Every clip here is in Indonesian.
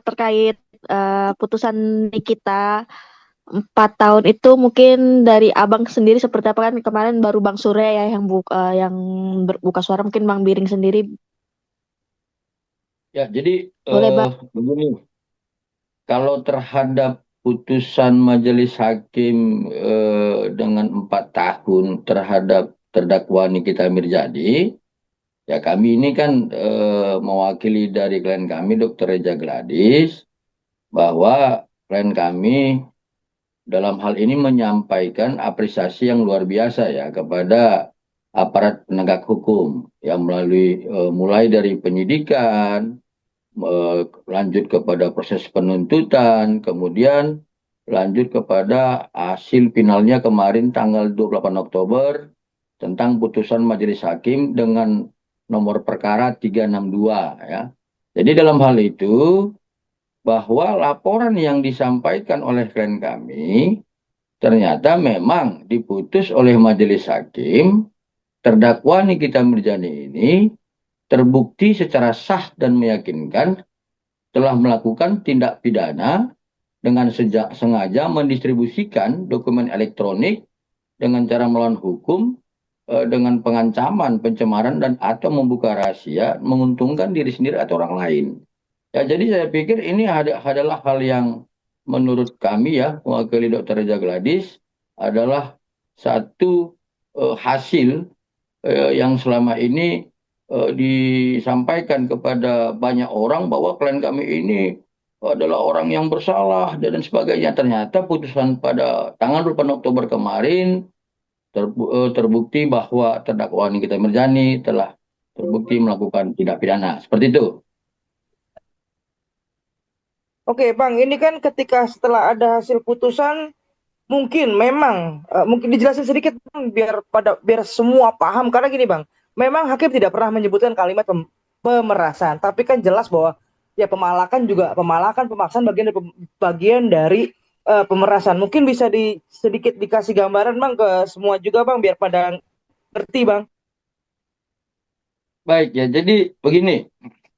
terkait putusan Nikita 4 tahun itu mungkin dari Abang sendiri seperti apa kan kemarin baru Bang Surya ya yang berbuka suara mungkin Bang Biring sendiri Ya, jadi boleh Bang. begini, kalau terhadap putusan majelis hakim dengan 4 tahun terhadap terdakwa Nikita Mirzani, ya kami ini kan mewakili dari klien kami, Dr. Reja Gladis, bahwa klien kami dalam hal ini menyampaikan apresiasi yang luar biasa ya kepada aparat penegak hukum yang melalui mulai dari penyidikan, lanjut kepada proses penuntutan, kemudian lanjut kepada hasil finalnya kemarin tanggal 28 Oktober tentang putusan majelis hakim dengan nomor perkara 362 ya. Jadi dalam hal itu bahwa laporan yang disampaikan oleh klien kami ternyata memang diputus oleh majelis hakim terdakwa Nikita Mirzani ini terbukti secara sah dan meyakinkan telah melakukan tindak pidana dengan sengaja mendistribusikan dokumen elektronik dengan cara melawan hukum dengan pengancaman, pencemaran dan atau membuka rahasia menguntungkan diri sendiri atau orang lain. Ya, jadi saya pikir ini adalah hal yang menurut kami ya, mewakili Dr. Reza Gladis, adalah satu hasil yang selama ini disampaikan kepada banyak orang bahwa klien kami ini adalah orang yang bersalah dan sebagainya. Ternyata putusan pada tanggal 28 Oktober kemarin terbukti bahwa terdakwa Nikita Mirzani telah terbukti melakukan tindak pidana. Seperti itu. Oke, Bang, ini kan ketika setelah ada hasil putusan, mungkin memang mungkin dijelasin sedikit Bang, biar semua paham karena gini Bang, memang hakim tidak pernah menyebutkan kalimat pemerasan, tapi kan jelas bahwa ya pemalakan pemaksaan bagian dari pemerasan. Mungkin bisa sedikit dikasih gambaran Bang ke semua juga Bang biar pada ngerti Bang. Baik ya, jadi begini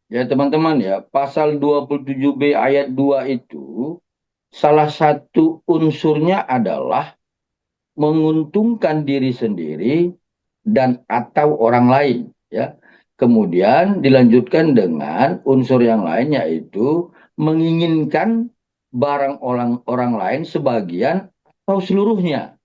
ya teman-teman ya, pasal 27B ayat 2 itu salah satu unsurnya adalah menguntungkan diri sendiri dan atau orang lain ya. Kemudian dilanjutkan dengan unsur yang lain yaitu menginginkan barang orang lain sebagian atau seluruhnya.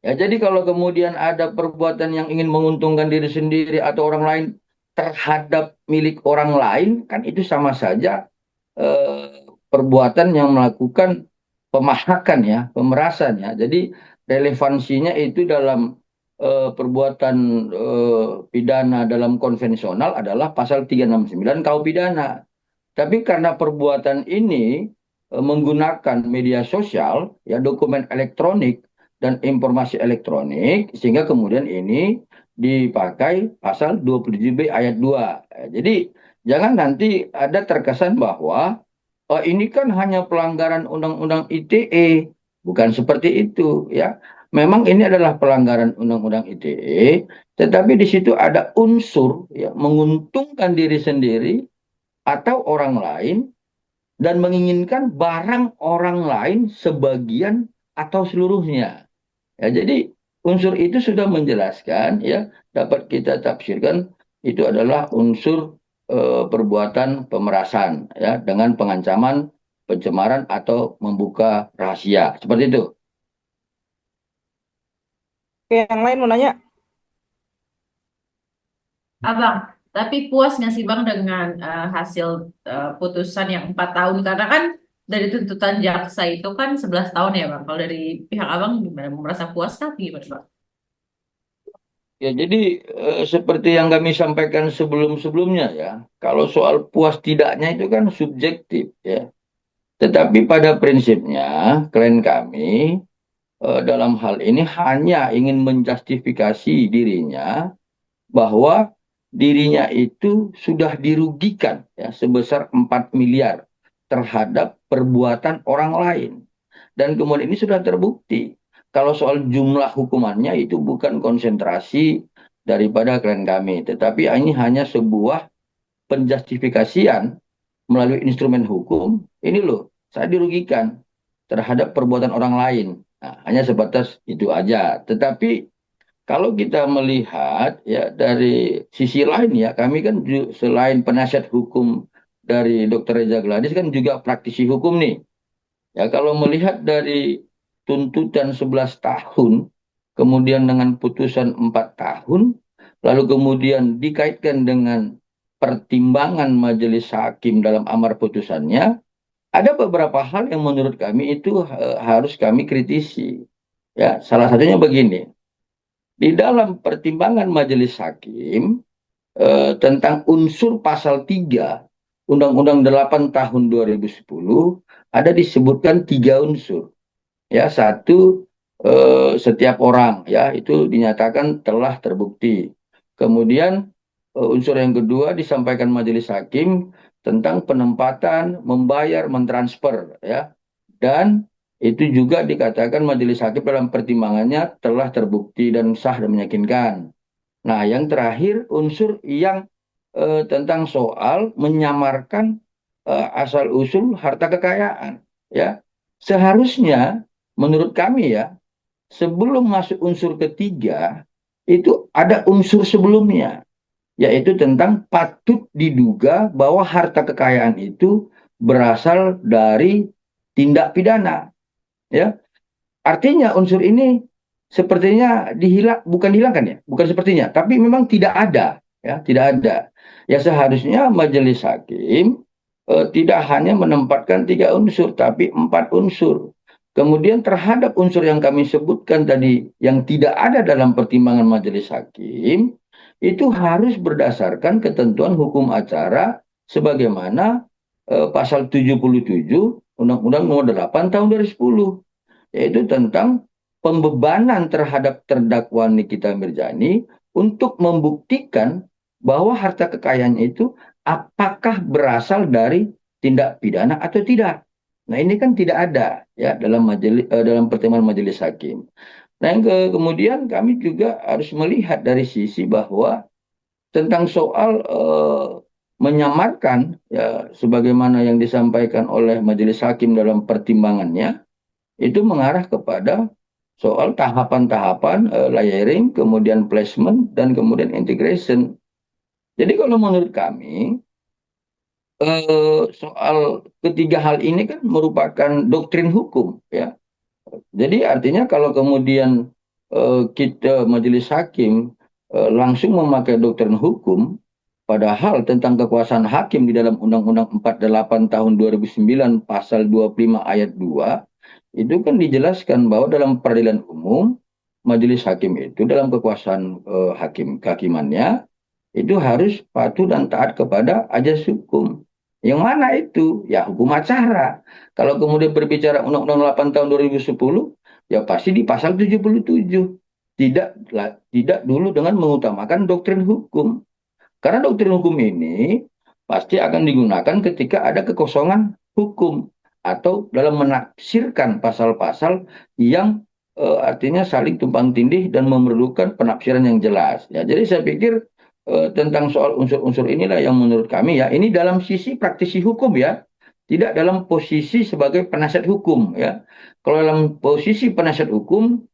Ya, jadi kalau kemudian ada perbuatan yang ingin menguntungkan diri sendiri atau orang lain terhadap milik orang lain, kan itu sama saja perbuatan yang melakukan pemahakan ya, pemerasan ya. Jadi relevansinya itu dalam perbuatan pidana dalam konvensional adalah pasal 369 KUH pidana. Tapi karena perbuatan ini menggunakan media sosial, ya dokumen elektronik dan informasi elektronik, sehingga kemudian ini dipakai pasal 27B ayat 2. Jadi jangan nanti ada terkesan bahwa oh, ini kan hanya pelanggaran Undang-Undang ITE, bukan seperti itu ya. Memang ini adalah pelanggaran Undang-Undang ITE, tetapi di situ ada unsur ya menguntungkan diri sendiri atau orang lain dan menginginkan barang orang lain sebagian atau seluruhnya. Ya, jadi unsur itu sudah menjelaskan ya dapat kita tafsirkan itu adalah unsur perbuatan pemerasan ya dengan pengancaman pencemaran atau membuka rahasia. Seperti itu. Oke, yang lain mau nanya. Abang, tapi puas nggak sih Bang dengan hasil putusan yang 4 tahun? Karena kan dari tuntutan jaksa itu kan 11 tahun ya Bang. Kalau dari pihak Abang gimana? Merasa puas tapi gimana Bang? Ya, jadi seperti yang kami sampaikan sebelum-sebelumnya ya, kalau soal puas tidaknya itu kan subjektif ya. Tetapi pada prinsipnya, klien kami dalam hal ini hanya ingin menjustifikasi dirinya bahwa dirinya itu sudah dirugikan ya sebesar 4 miliar terhadap perbuatan orang lain. Dan kemudian ini sudah terbukti. Kalau soal jumlah hukumannya itu bukan konsentrasi daripada klien kami, tetapi ini hanya sebuah penjustifikasian melalui instrumen hukum, ini loh, saya dirugikan terhadap perbuatan orang lain. Nah, hanya sebatas itu aja. Tetapi kalau kita melihat ya dari sisi lain ya, kami kan selain penasihat hukum dari Dr. Reza Gladys kan juga praktisi hukum nih. Ya kalau melihat dari tuntutan 11 tahun, kemudian dengan putusan 4 tahun, lalu kemudian dikaitkan dengan pertimbangan majelis hakim dalam amar putusannya, ada beberapa hal yang menurut kami itu harus kami kritisi. Ya, salah satunya begini. Di dalam pertimbangan majelis hakim tentang unsur pasal 3 Undang-Undang 8 tahun 2010 ada disebutkan 3 unsur. Ya, satu setiap orang ya itu dinyatakan telah terbukti. Kemudian unsur yang kedua disampaikan majelis hakim tentang penempatan, membayar, mentransfer ya. Dan itu juga dikatakan majelis hakim dalam pertimbangannya telah terbukti dan sah dan meyakinkan. Nah, yang terakhir unsur yang tentang soal menyamarkan asal usul harta kekayaan ya. Seharusnya menurut kami ya, sebelum masuk unsur ketiga itu ada unsur sebelumnya, yaitu tentang patut diduga bahwa harta kekayaan itu berasal dari tindak pidana ya. Artinya unsur ini sepertinya bukan dihilangkan ya, bukan sepertinya, tapi memang tidak ada, ya, tidak ada. Ya seharusnya majelis hakim tidak hanya menempatkan 3 unsur, tapi 4 unsur. Kemudian terhadap unsur yang kami sebutkan tadi yang tidak ada dalam pertimbangan majelis hakim, itu harus berdasarkan ketentuan hukum acara sebagaimana pasal 77 Undang-Undang Nomor 8 Tahun 2010, yaitu tentang pembebanan terhadap terdakwa Nikita Mirzani untuk membuktikan bahwa harta kekayaannya itu apakah berasal dari tindak pidana atau tidak. Nah, ini kan tidak ada ya dalam pertimbangan majelis hakim. Nah, kemudian kami juga harus melihat dari sisi bahwa tentang soal menyamarkan ya sebagaimana yang disampaikan oleh majelis hakim dalam pertimbangannya itu mengarah kepada soal tahapan-tahapan layering, kemudian placement, dan kemudian integration. Jadi kalau menurut kami, soal ketiga hal ini kan merupakan doktrin hukum, ya. Jadi artinya kalau kemudian kita majelis hakim langsung memakai doktrin hukum, padahal tentang kekuasaan hakim di dalam Undang-Undang 48 tahun 2009 pasal 25 ayat 2 itu kan dijelaskan bahwa dalam peradilan umum majelis hakim itu dalam kekuasaan kehakimannya itu harus patuh dan taat kepada ajas hukum. Yang mana itu? Ya hukum acara. Kalau kemudian berbicara Undang-Undang 8 tahun 2010, ya pasti di pasal 77. Tidak dulu dengan mengutamakan doktrin hukum. Karena doktrin hukum ini pasti akan digunakan ketika ada kekosongan hukum atau dalam menafsirkan pasal-pasal yang artinya saling tumpang tindih dan memerlukan penafsiran yang jelas. Ya, jadi saya pikir tentang soal unsur-unsur inilah yang menurut kami ya ini dalam sisi praktisi hukum ya, tidak dalam posisi sebagai penasihat hukum ya. Kalau dalam posisi penasihat hukum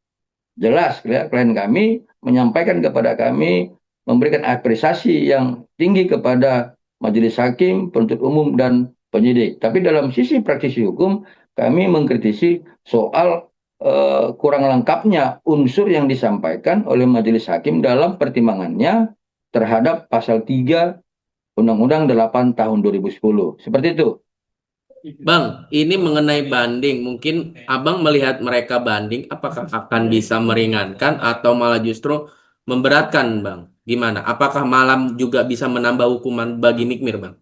jelas ya, klien kami menyampaikan kepada kami memberikan apresiasi yang tinggi kepada majelis hakim, penuntut umum dan penyidik. Tapi dalam sisi praktisi hukum kami mengkritisi soal kurang lengkapnya unsur yang disampaikan oleh majelis hakim dalam pertimbangannya terhadap pasal 3 Undang-Undang 8 tahun 2010. Seperti itu. Bang, ini mengenai banding. Mungkin Abang melihat mereka banding, apakah akan bisa meringankan atau malah justru memberatkan, Bang? Gimana? Apakah malam juga bisa menambah hukuman bagi Nikmir, Bang?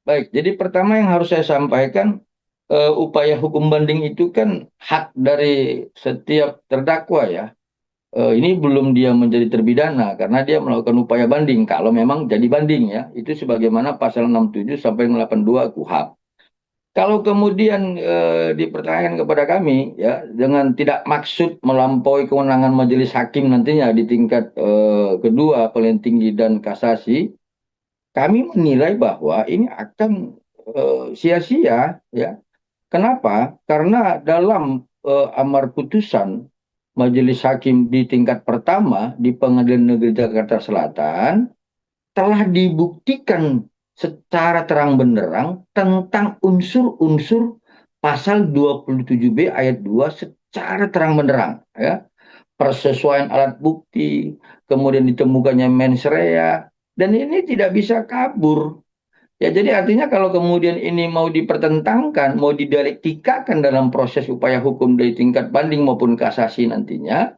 Baik, jadi pertama yang harus saya sampaikan, upaya hukum banding itu kan hak dari setiap terdakwa ya. Ini belum dia menjadi terpidana karena dia melakukan upaya banding. Kalau memang jadi banding ya, itu sebagaimana pasal 67 sampai 82 KUHP. Kalau kemudian dipertanyakan kepada kami ya dengan tidak maksud melampaui kewenangan majelis hakim nantinya di tingkat kedua paling tinggi dan kasasi, kami menilai bahwa ini akan sia-sia, ya. Kenapa? Karena dalam amar putusan Majelis Hakim di tingkat pertama di Pengadilan Negeri Jakarta Selatan telah dibuktikan secara terang benderang tentang unsur-unsur pasal 27B ayat 2 secara terang benderang, ya. Persesuaian alat bukti, kemudian ditemukannya mens rea, dan ini tidak bisa kabur. Ya, jadi artinya kalau kemudian ini mau dipertentangkan, mau didialektikakan dalam proses upaya hukum dari tingkat banding maupun kasasi nantinya,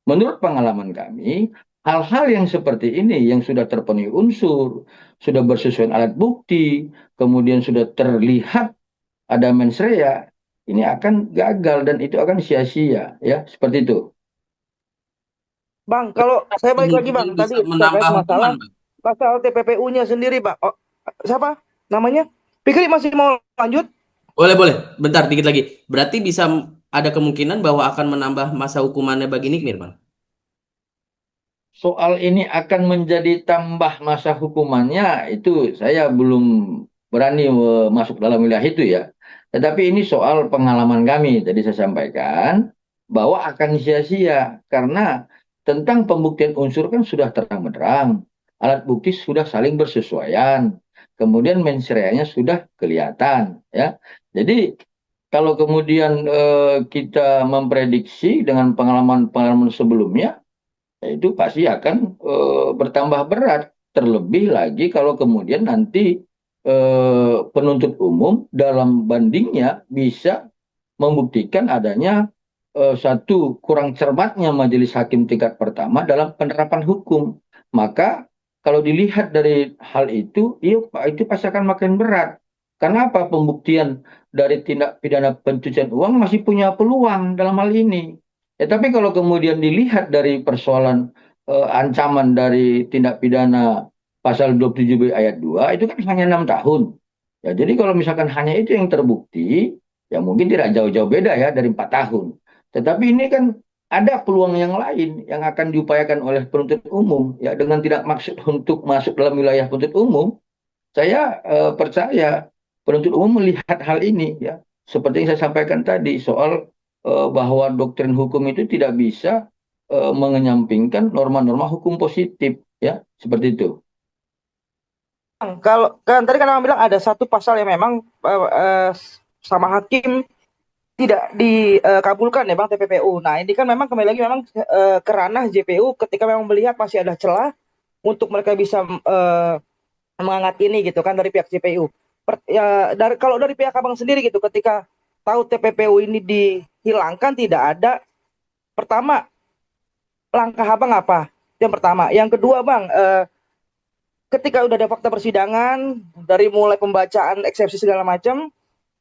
menurut pengalaman kami, hal-hal yang seperti ini yang sudah terpenuhi unsur, sudah bersesuaian alat bukti, kemudian sudah terlihat ada mens rea, ini akan gagal dan itu akan sia-sia, ya, seperti itu. Bang, kalau saya balik lagi Kemungkinan Bang, bisa tadi terkait menambah hukuman, masalah Bang. pasal TPPU-nya sendiri Bang. Oh, siapa namanya? Pikir masih mau lanjut? Boleh, boleh. Bentar, dikit lagi. Berarti bisa ada kemungkinan bahwa akan menambah masa hukumannya bagi Nikmir, Bang. Soal ini akan menjadi tambah masa hukumannya, itu saya belum berani masuk dalam wilayah itu, ya. Tetapi ini soal pengalaman kami. Tadi saya sampaikan bahwa akan sia-sia karena tentang pembuktian unsur kan sudah terang benderang. Alat bukti sudah saling bersesuaian. Kemudian mens rea-nya sudah kelihatan, ya. Jadi kalau kemudian kita memprediksi dengan pengalaman-pengalaman sebelumnya, ya itu pasti akan bertambah berat. Terlebih lagi kalau kemudian nanti penuntut umum dalam bandingnya bisa membuktikan adanya satu kurang cermatnya majelis hakim tingkat pertama dalam penerapan hukum. Maka kalau dilihat dari hal itu, iya, itu pasti akan makin berat. Karena apa? Pembuktian dari tindak pidana pencucian uang masih punya peluang dalam hal ini. Ya, tapi kalau kemudian dilihat dari persoalan ancaman dari tindak pidana pasal 27B ayat 2 itu kan hanya 6 tahun. Ya, jadi kalau misalkan hanya itu yang terbukti, ya mungkin tidak jauh-jauh beda ya dari 4 tahun. Tetapi ini kan ada peluang yang lain yang akan diupayakan oleh penuntut umum, ya, dengan tidak maksud untuk masuk dalam wilayah penuntut umum. Saya percaya penuntut umum melihat hal ini, ya, seperti yang saya sampaikan tadi soal bahwa doktrin hukum itu tidak bisa mengenyampingkan norma-norma hukum positif, ya, seperti itu. Bang, kalau kan tadi kan Abang bilang ada satu pasal yang memang sama hakim tidak dikabulkan ya Bang, TPPU. Nah, ini kan memang kembali lagi memang ke ranah JPU ketika memang melihat masih ada celah untuk mereka bisa mengangkat ini gitu kan dari pihak JPU. Ya, kalau dari pihak Abang sendiri gitu ketika tahu TPPU ini dihilangkan tidak ada, pertama langkah Abang apa? Yang pertama. Yang kedua Bang, ketika udah ada fakta persidangan dari mulai pembacaan eksepsi segala macam,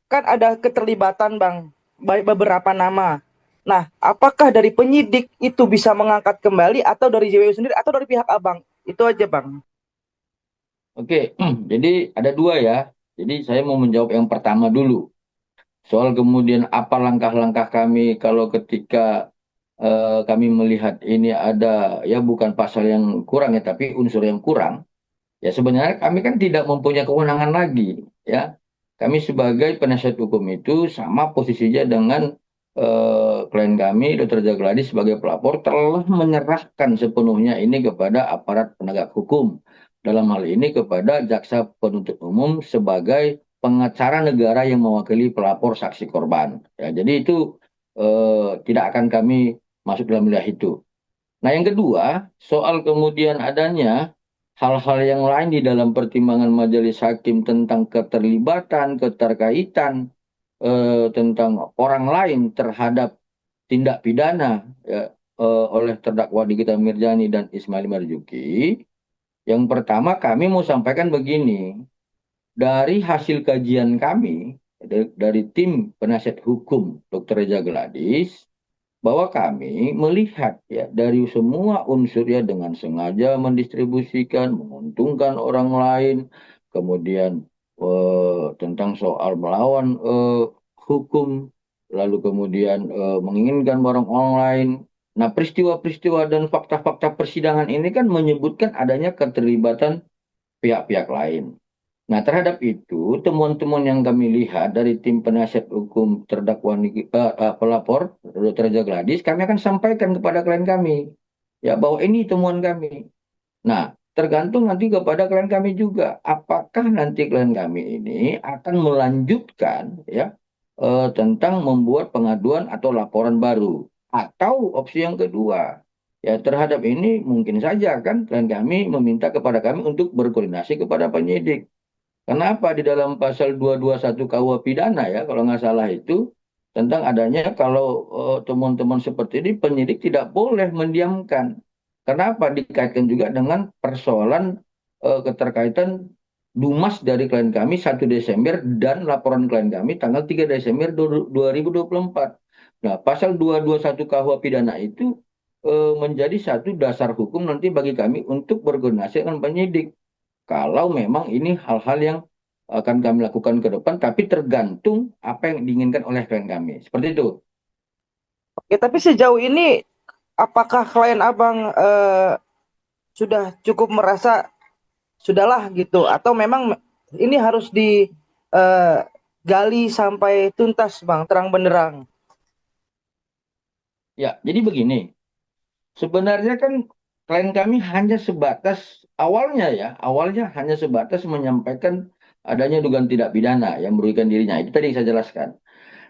kan ada keterlibatan Bang beberapa nama. Nah, apakah dari penyidik itu bisa mengangkat kembali atau dari JPU sendiri atau dari pihak Abang? Itu aja Bang. Oke, jadi ada dua, ya. Jadi saya mau menjawab yang pertama dulu. Soal kemudian apa langkah-langkah kami kalau ketika kami melihat ini ada, ya, bukan pasal yang kurang, ya, tapi unsur yang kurang. Ya, sebenarnya kami kan tidak mempunyai kewenangan lagi, ya. Kami sebagai penasihat hukum itu sama posisinya dengan klien kami, Dr. Jagladi sebagai pelapor telah menyerahkan sepenuhnya ini kepada aparat penegak hukum. Dalam hal ini kepada jaksa penuntut umum sebagai pengacara negara yang mewakili pelapor saksi korban. Ya, jadi itu tidak akan kami masuk dalam wilayah itu. Nah, yang kedua, soal kemudian adanya hal-hal yang lain di dalam pertimbangan majelis hakim tentang keterlibatan, keterkaitan tentang orang lain terhadap tindak pidana, ya, oleh terdakwa Nikita Mirzani dan Ismail Marzuki. Yang pertama kami mau sampaikan begini, dari hasil kajian kami dari tim penasihat hukum Dr. Reza Gladis, bahwa kami melihat, ya, dari semua unsur, ya, dengan sengaja mendistribusikan, menguntungkan orang lain, kemudian tentang soal melawan hukum, lalu kemudian menginginkan barang orang lain. Nah, peristiwa-peristiwa dan fakta-fakta persidangan ini kan menyebutkan adanya keterlibatan pihak-pihak lain. Nah, terhadap itu, temuan-temuan yang kami lihat dari tim penasihat hukum terdakwa pelapor, Dr. Raja Gladys, kami akan sampaikan kepada klien kami, ya bahwa ini temuan kami. Nah, tergantung nanti kepada klien kami juga, apakah nanti klien kami ini akan melanjutkan ya tentang membuat pengaduan atau laporan baru, atau opsi yang kedua. Ya, terhadap ini mungkin saja kan klien kami meminta kepada kami untuk berkoordinasi kepada penyidik. Kenapa di dalam pasal 221 KUH pidana ya, kalau nggak salah itu, tentang adanya kalau teman-teman seperti ini penyidik tidak boleh mendiamkan. Kenapa? Dikaitkan juga dengan persoalan keterkaitan Dumas dari klien kami 1 Desember dan laporan klien kami tanggal 3 Desember 2024. Nah, pasal 221 KUH pidana itu menjadi satu dasar hukum nanti bagi kami untuk berkoordinasi dengan penyidik. Kalau memang ini hal-hal yang akan kami lakukan ke depan, tapi tergantung apa yang diinginkan oleh klien kami. Seperti itu. Oke, tapi sejauh ini apakah klien abang sudah cukup merasa sudahlah gitu, atau memang ini harus digali sampai tuntas, bang, terang benderang? Ya, jadi begini. Sebenarnya kan klien kami hanya sebatas awalnya hanya sebatas menyampaikan adanya dugaan tidak pidana yang merugikan dirinya. Itu tadi yang saya jelaskan.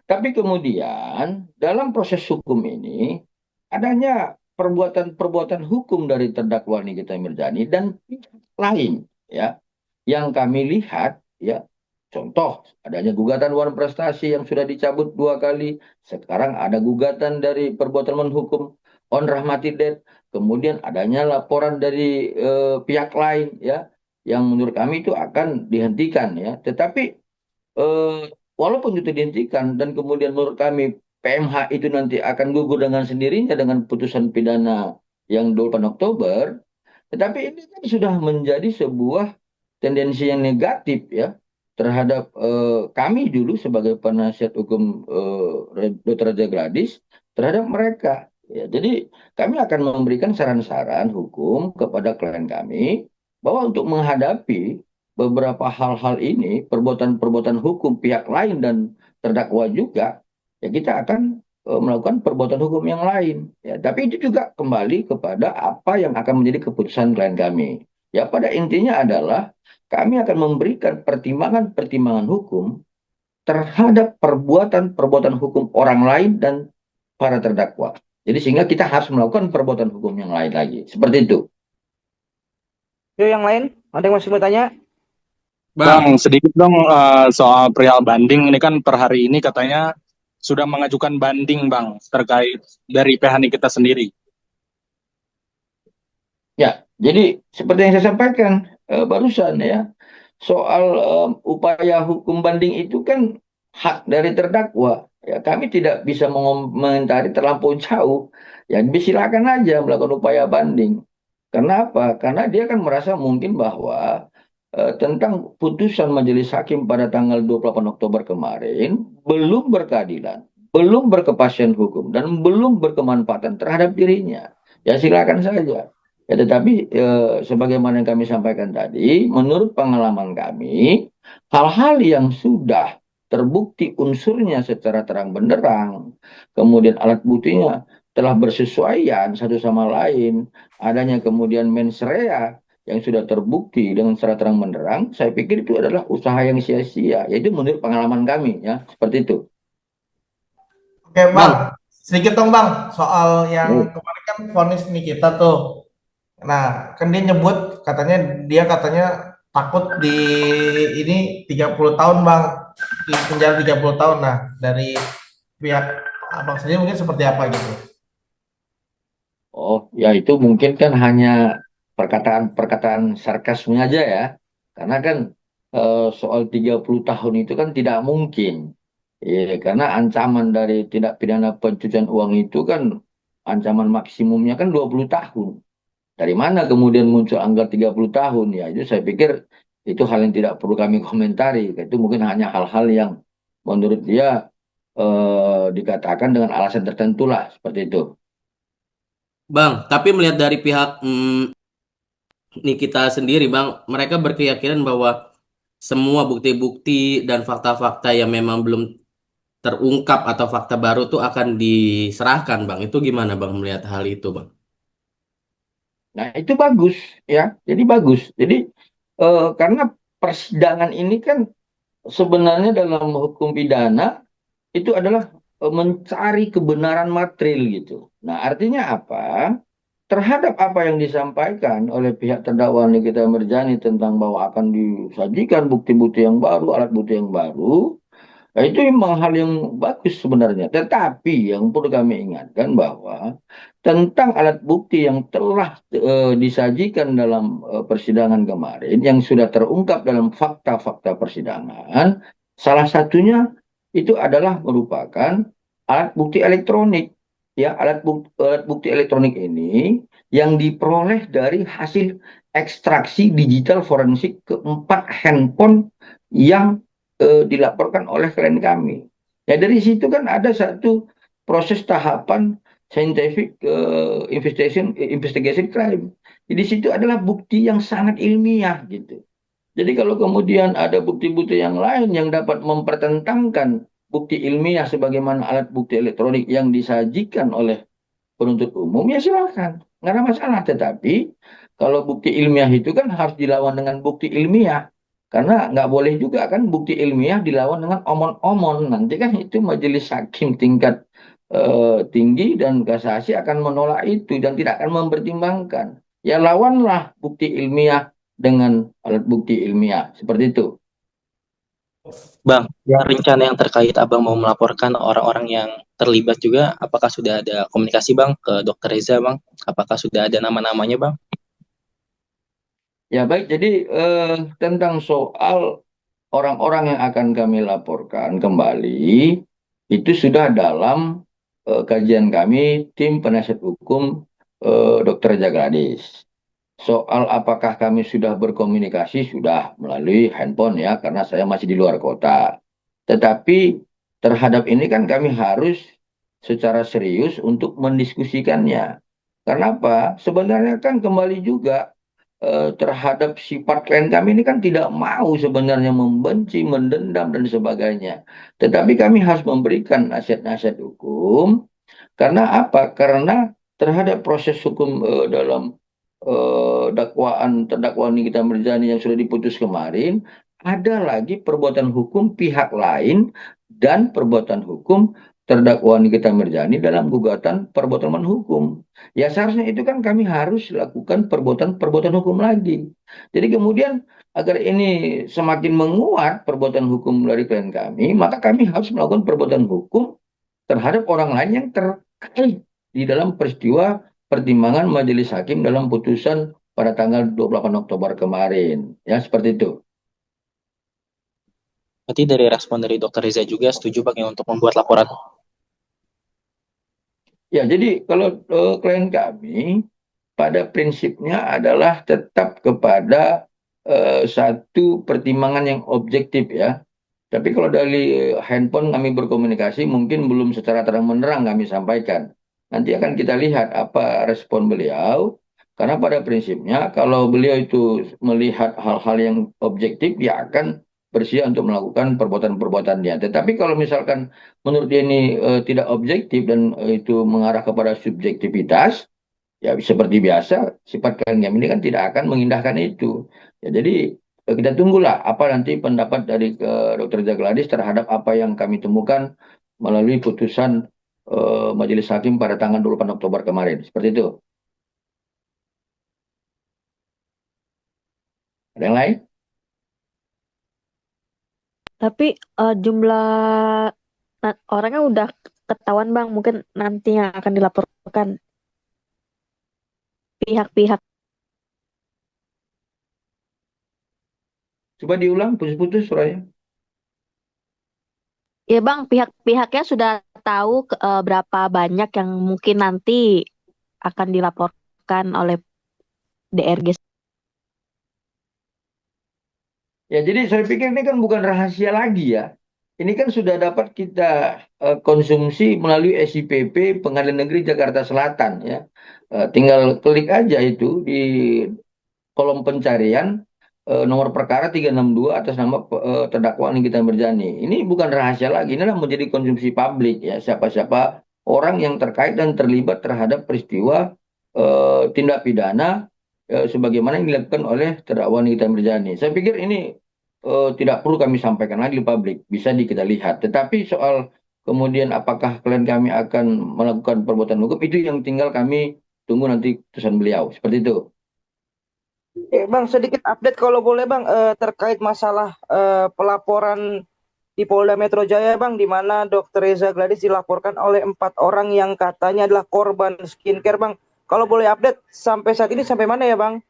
Tapi kemudian dalam proses hukum ini adanya perbuatan-perbuatan hukum dari terdakwa Nikita Mirzani dan pihak lain ya yang kami lihat ya, contoh adanya gugatan wan prestasi yang sudah dicabut 2 kali, sekarang ada gugatan dari perbuatan menghukum On Rahmatidin, kemudian adanya laporan dari pihak lain ya yang menurut kami itu akan dihentikan ya, tetapi eh, walaupun itu dihentikan dan kemudian menurut kami PMH itu nanti akan gugur dengan sendirinya dengan putusan pidana yang 28 Oktober, tetapi ini kan sudah menjadi sebuah tendensi yang negatif ya terhadap kami dulu sebagai penasihat hukum Dr. Raja Gladys terhadap mereka. Ya, jadi kami akan memberikan saran-saran hukum kepada klien kami bahwa untuk menghadapi beberapa hal-hal ini, perbuatan-perbuatan hukum pihak lain dan terdakwa juga, ya kita akan melakukan perbuatan hukum yang lain. Ya, tapi itu juga kembali kepada apa yang akan menjadi keputusan klien kami. Ya, pada intinya adalah kami akan memberikan pertimbangan-pertimbangan hukum terhadap perbuatan-perbuatan hukum orang lain dan para terdakwa. Jadi sehingga kita harus melakukan perbuatan hukum yang lain lagi. Seperti itu. Yuk, yang lain ada yang masih mau tanya? Bang, Bang, sedikit dong soal perihal banding. Ini kan per hari ini katanya sudah mengajukan banding, Bang, terkait dari pihak kita sendiri. Ya, jadi seperti yang saya sampaikan barusan ya, soal upaya hukum banding itu kan hak dari terdakwa. Ya, kami tidak bisa mengomentari terlampau jauh. Ya, silakan aja melakukan upaya banding. Kenapa? Karena dia kan merasa mungkin bahwa tentang putusan majelis hakim pada tanggal 28 Oktober kemarin belum berkeadilan, belum berkepastian hukum, dan belum berkemanfaatan terhadap dirinya. Ya silakan saja. Ya, tetapi sebagaimana yang kami sampaikan tadi, menurut pengalaman kami, hal-hal yang sudah terbukti unsurnya secara terang benderang, kemudian alat buktinya telah bersesuaian satu sama lain, adanya kemudian mens rea yang sudah terbukti dengan secara terang benderang, saya pikir itu adalah usaha yang sia-sia. Yaitu menurut pengalaman kami, ya seperti itu. Oke bang, Bang, sedikit dong bang, soal yang Oh, kemarin kan vonis nih kita tuh. Nah, kan dia nyebut dia katanya takut di ini 30 tahun bang, di penjara 30 tahun. Nah, dari pihak abang sendiri mungkin seperti apa gitu? oh, ya itu mungkin kan hanya perkataan-perkataan sarkasme aja ya. Karena kan soal 30 tahun itu kan tidak mungkin. Karena ancaman dari tindak pidana pencucian uang itu kan ancaman maksimumnya kan 20 tahun. Dari mana kemudian muncul angka 30 tahun? Ya itu saya pikir itu hal yang tidak perlu kami komentari. Itu mungkin hanya hal-hal yang menurut dia dikatakan dengan alasan tertentu lah seperti itu. Bang, tapi melihat dari pihak Nikita sendiri, Bang, mereka berkeyakinan bahwa semua bukti-bukti dan fakta-fakta yang memang belum terungkap atau fakta baru tuh akan diserahkan, Bang. Itu gimana, Bang, melihat hal itu, Bang? Nah, itu bagus ya. Jadi bagus. Jadi karena persidangan ini kan sebenarnya dalam hukum pidana itu adalah mencari kebenaran material gitu. Nah, artinya apa? Terhadap apa yang disampaikan oleh pihak terdakwa Nikita Mirzani tentang bahwa akan disajikan bukti-bukti yang baru, alat bukti yang baru, nah, itu memang hal yang bagus sebenarnya. Tetapi yang perlu kami ingatkan bahwa tentang alat bukti yang telah disajikan dalam persidangan kemarin, yang sudah terungkap dalam fakta-fakta persidangan, salah satunya itu adalah merupakan alat bukti elektronik. Ya, alat bukti elektronik ini yang diperoleh dari hasil ekstraksi digital forensik keempat handphone yang dilaporkan oleh klien kami. Ya, dari situ kan ada satu proses tahapan scientific investigation crime. Jadi situ adalah bukti yang sangat ilmiah gitu. Jadi kalau kemudian ada bukti-bukti yang lain yang dapat mempertentangkan bukti ilmiah sebagaimana alat bukti elektronik yang disajikan oleh penuntut umum, ya silakan, nggak ada masalah. Tetapi kalau bukti ilmiah itu kan harus dilawan dengan bukti ilmiah, karena nggak boleh juga kan bukti ilmiah dilawan dengan omon-omon. Nanti kan itu majelis hakim tingkat tinggi dan kasasi akan menolak itu dan tidak akan mempertimbangkan. Ya lawanlah bukti ilmiah dengan alat bukti ilmiah seperti itu. Bang, yang rencana yang terkait Abang mau melaporkan orang-orang yang terlibat juga, apakah sudah ada komunikasi Bang ke Dokter Reza Bang? Apakah sudah ada nama-namanya Bang? Ya baik, jadi tentang soal orang-orang yang akan kami laporkan kembali itu sudah dalam kajian kami tim penasihat hukum Dr. Jagladis. Soal apakah kami sudah berkomunikasi sudah melalui handphone ya karena saya masih di luar kota. Tetapi terhadap ini kan kami harus secara serius untuk mendiskusikannya. Karena apa? Sebenarnya kan kembali juga terhadap sifat klien kami ini kan tidak mau sebenarnya membenci, mendendam dan sebagainya. Tetapi kami harus memberikan nasihat-nasihat hukum. Karena apa? Karena terhadap proses hukum dalam terdakwa Nikita Mirzani yang sudah diputus kemarin, ada lagi perbuatan hukum pihak lain dan perbuatan hukum terdakwa Nikita Mirzani dalam gugatan perbuatan melawan hukum. Ya seharusnya itu kan kami harus lakukan perbuatan-perbuatan hukum lagi. Jadi kemudian agar ini semakin menguat perbuatan hukum dari klien kami, maka kami harus melakukan perbuatan hukum terhadap orang lain yang terkait di dalam peristiwa pertimbangan majelis hakim dalam putusan pada tanggal 28 Oktober kemarin. Ya, seperti itu. Berarti dari respon dari Dokter Reza juga setuju Bang ya untuk membuat laporan. Ya, jadi kalau klien kami pada prinsipnya adalah tetap kepada satu pertimbangan yang objektif ya. Tapi kalau dari handphone kami berkomunikasi mungkin belum secara terang-menerang kami sampaikan. Nanti akan kita lihat apa respon beliau. Karena pada prinsipnya kalau beliau itu melihat hal-hal yang objektif, dia akan bersedia untuk melakukan perbuatan-perbuatannya. Tetapi kalau misalkan menurut dia ini tidak objektif dan itu mengarah kepada subjektivitas, ya seperti biasa sifat klien kami ini kan tidak akan mengindahkan itu. Ya, jadi kita tunggulah apa nanti pendapat dari Dr. Jagladis terhadap apa yang kami temukan melalui putusan Majelis Hakim pada tanggal 28 Oktober kemarin. Seperti itu. Ada yang lain? Tapi jumlah orangnya udah ketahuan Bang, mungkin nanti yang akan dilaporkan pihak-pihak. Coba diulang putus-putus suaranya. Ya Bang, pihak-pihaknya sudah tahu berapa banyak yang mungkin nanti akan dilaporkan oleh DRG. Ya, jadi saya pikir ini kan bukan rahasia lagi ya. Ini kan sudah dapat kita konsumsi melalui SIPP Pengadilan Negeri Jakarta Selatan ya. Tinggal klik aja itu di kolom pencarian nomor perkara 362 atas nama terdakwa Nikita Mirzani. Ini bukan rahasia lagi, ini adalah menjadi konsumsi publik ya. Siapa-siapa orang yang terkait dan terlibat terhadap peristiwa tindak pidana sebagaimana yang dilakukan oleh terdakwa Nikita Mirzani. Saya pikir ini tidak perlu kami sampaikan lagi di publik, bisa kita lihat. Tetapi soal kemudian apakah klien kami akan melakukan perbuatan hukum, itu yang tinggal kami tunggu nanti keputusan beliau. Seperti itu. Bang, sedikit update kalau boleh Bang, terkait masalah pelaporan di Polda Metro Jaya Bang, di mana Dr. Reza Gladys dilaporkan oleh 4 orang yang katanya adalah korban skincare Bang. Kalau boleh update sampai saat ini sampai mana ya Bang?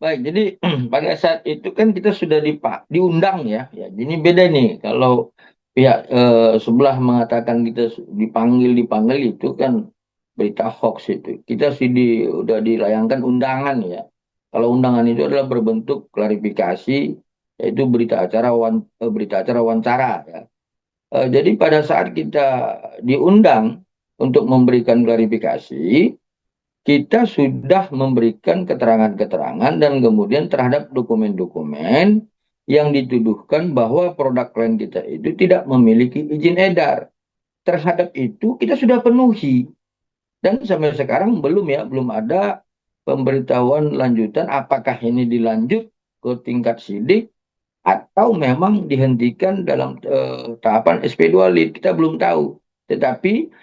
Baik, jadi pada saat itu kan kita sudah diundang ya. Ini beda nih kalau pihak sebelah mengatakan kita dipanggil itu kan berita hoax itu. Kita udah dilayangkan undangan ya. Kalau undangan itu adalah berbentuk klarifikasi, yaitu berita acara wawancara ya. Jadi pada saat kita diundang untuk memberikan klarifikasi, kita sudah memberikan keterangan-keterangan dan kemudian terhadap dokumen-dokumen yang dituduhkan bahwa produk klien kita itu tidak memiliki izin edar. Terhadap itu kita sudah penuhi. Dan sampai sekarang belum ada pemberitahuan lanjutan apakah ini dilanjut ke tingkat sidik atau memang dihentikan dalam tahapan SP2 lead. Kita belum tahu. Tetapi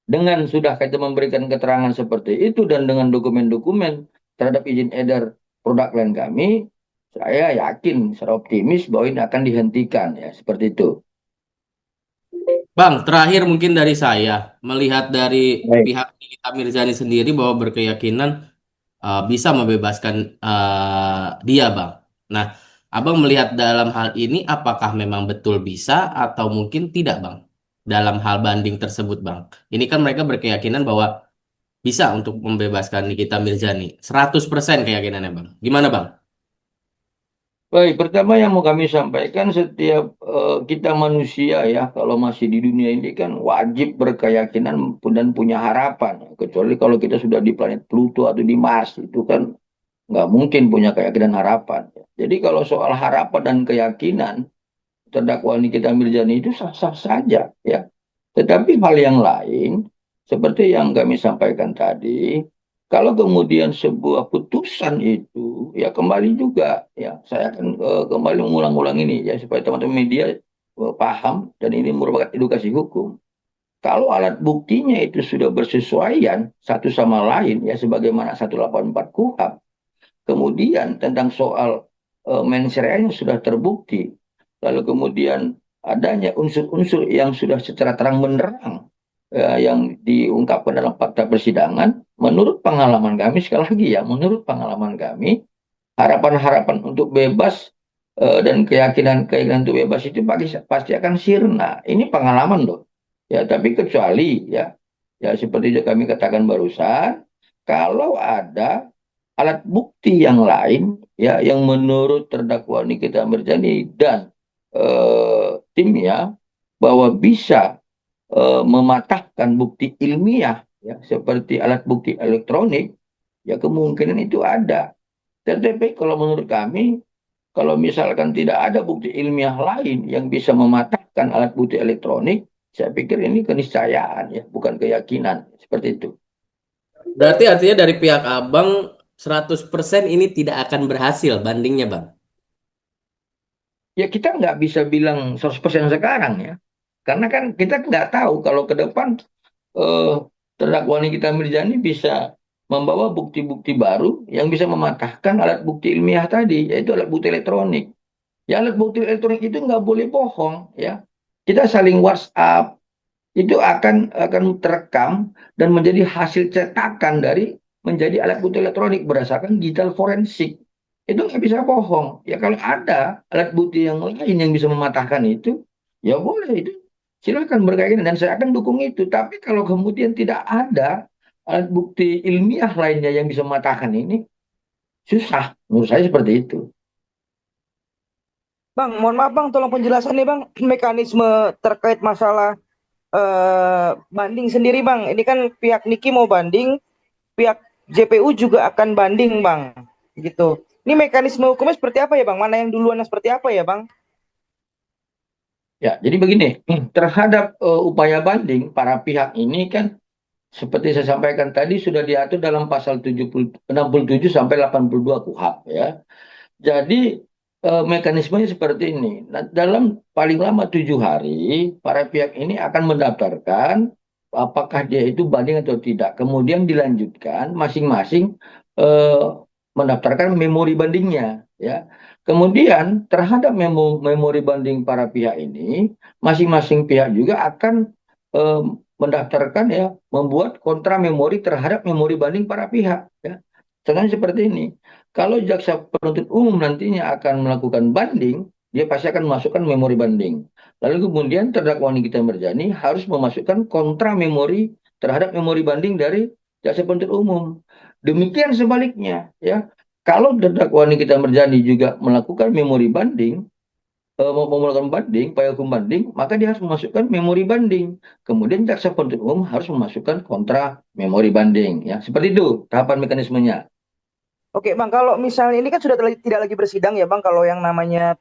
dengan sudah kita memberikan keterangan seperti itu dan dengan dokumen-dokumen terhadap izin edar produk klien kami, saya yakin secara optimis bahwa ini akan dihentikan ya, seperti itu. Bang, terakhir mungkin dari saya, melihat dari Baik. pihak Nikita Mirzani sendiri bahwa berkeyakinan bisa membebaskan dia, Bang. Nah, Abang melihat dalam hal ini apakah memang betul bisa atau mungkin tidak, Bang? Dalam hal banding tersebut, Bang. Ini kan mereka berkeyakinan bahwa bisa untuk membebaskan Nikita Mirzani. 100% keyakinannya, Bang. Gimana, Bang? Baik, pertama yang mau kami sampaikan, setiap kita manusia ya, kalau masih di dunia ini kan wajib berkeyakinan dan punya harapan. Kecuali kalau kita sudah di planet Pluto atau di Mars, itu kan nggak mungkin punya keyakinan harapan. Jadi kalau soal harapan dan keyakinan, terdakwa Nikita Mirzani itu sah-sah saja ya. Tetapi hal yang lain, seperti yang kami sampaikan tadi, kalau kemudian sebuah putusan itu, ya kembali juga, ya saya akan kembali mengulang-ulang ini, ya supaya teman-teman media paham, dan ini merupakan edukasi hukum. Kalau alat buktinya itu sudah bersesuaian satu sama lain, ya sebagaimana 184 KUHP, kemudian tentang soal mens reanya sudah terbukti, lalu kemudian adanya unsur-unsur yang sudah secara terang benderang yang diungkapkan dalam fakta persidangan, menurut pengalaman kami, sekali lagi ya, menurut pengalaman kami, harapan-harapan untuk bebas dan keyakinan-keyakinan untuk bebas itu pasti akan sirna. Ini pengalaman loh. Ya, tapi kecuali ya seperti yang kami katakan barusan, kalau ada alat bukti yang lain ya yang menurut terdakwa Nikita Mirzani dan timnya bahwa bisa mematahkan bukti ilmiah ya seperti alat bukti elektronik, ya kemungkinan itu ada. Tetapi kalau menurut kami, kalau misalkan tidak ada bukti ilmiah lain yang bisa mematahkan alat bukti elektronik, saya pikir ini keniscayaan ya, bukan keyakinan, seperti itu. Berarti artinya dari pihak Abang 100% ini tidak akan berhasil bandingnya, Bang. Ya kita nggak bisa bilang 100% sekarang ya. Karena kan kita nggak tahu kalau ke depan terdakwa Nikita Mirzani bisa membawa bukti-bukti baru yang bisa mematahkan alat bukti ilmiah tadi, yaitu alat bukti elektronik. Ya alat bukti elektronik itu nggak boleh bohong ya. Kita saling WhatsApp itu akan terekam dan menjadi hasil cetakan dari menjadi alat bukti elektronik berdasarkan digital forensik. Itu nggak bisa bohong. Ya kalau ada alat bukti yang lain yang bisa mematahkan itu, ya boleh itu. Silakan berkeyakinan dan saya akan dukung itu. Tapi kalau kemudian tidak ada alat bukti ilmiah lainnya yang bisa mematahkan ini, susah. Menurut saya seperti itu. Bang, mohon maaf Bang, tolong penjelasannya Bang, mekanisme terkait masalah banding sendiri Bang. Ini kan pihak Niki mau banding, pihak JPU juga akan banding, Bang. Gitu. Ini mekanisme hukumnya seperti apa ya, Bang? Mana yang duluan dan seperti apa ya, Bang? Ya, jadi begini, terhadap upaya banding para pihak ini kan seperti saya sampaikan tadi sudah diatur dalam pasal 67 sampai 82 KUHP ya. Jadi mekanismenya seperti ini. Nah, dalam paling lama 7 hari, para pihak ini akan mendaftarkan apakah dia itu banding atau tidak. Kemudian dilanjutkan masing-masing eh, mendaftarkan memori bandingnya, ya. Kemudian terhadap memori banding para pihak ini, masing-masing pihak juga akan eh, mendaftarkan ya, membuat kontra memori terhadap memori banding para pihak, ya. Contohnya seperti ini. Kalau jaksa penuntut umum nantinya akan melakukan banding, dia pasti akan memasukkan memori banding. Lalu kemudian terdakwa Nikita Mirzani harus memasukkan kontra memori terhadap memori banding dari jaksa penuntut umum. Demikian sebaliknya, ya. Kalau terdakwa Nikita Mirzani juga melakukan memori banding, mau melakukan banding, upaya hukum banding, maka dia harus memasukkan memori banding. Kemudian jaksa penuntut umum harus memasukkan kontra memori banding, ya. Seperti itu tahapan mekanismenya. Oke, Bang, kalau misalnya ini kan sudah tidak lagi bersidang ya, Bang, kalau yang namanya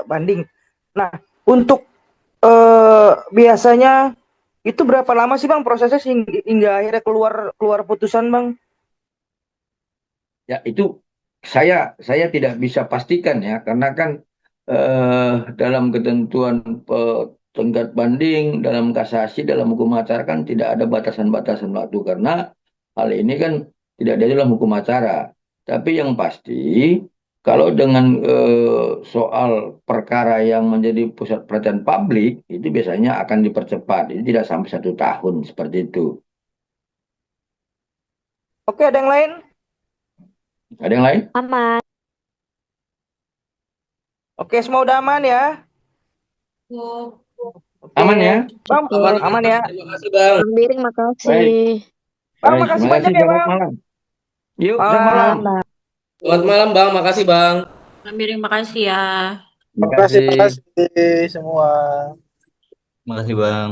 banding. Nah, untuk biasanya itu berapa lama sih, Bang, prosesnya hingga akhirnya keluar putusan, Bang? Ya, itu saya tidak bisa pastikan ya, karena kan dalam ketentuan tenggat banding, dalam kasasi, dalam hukum acara kan tidak ada batasan-batasan waktu, karena hal ini kan tidak ada dalam hukum acara. Tapi yang pasti, kalau dengan soal perkara yang menjadi pusat perhatian publik, itu biasanya akan dipercepat. Itu tidak sampai 1 tahun, seperti itu. Oke, ada yang lain? Ada yang lain? Aman. Oke, semua udah aman ya? Oh, Oke. Aman ya? Bang, Oke. aman ya? Terima kasih, Bang. Bang Biring, makasih. Baik. Bang, Baik, makasih terima banyak kasih. ya, Selamat Bang. malam. Yuk, selamat Malam. malam. Malam, Bang. Selamat malam, Bang. Makasih, Bang. Bang Biring, makasih ya. Terima Makasih, kasih. makasih semua. Makasih Bang.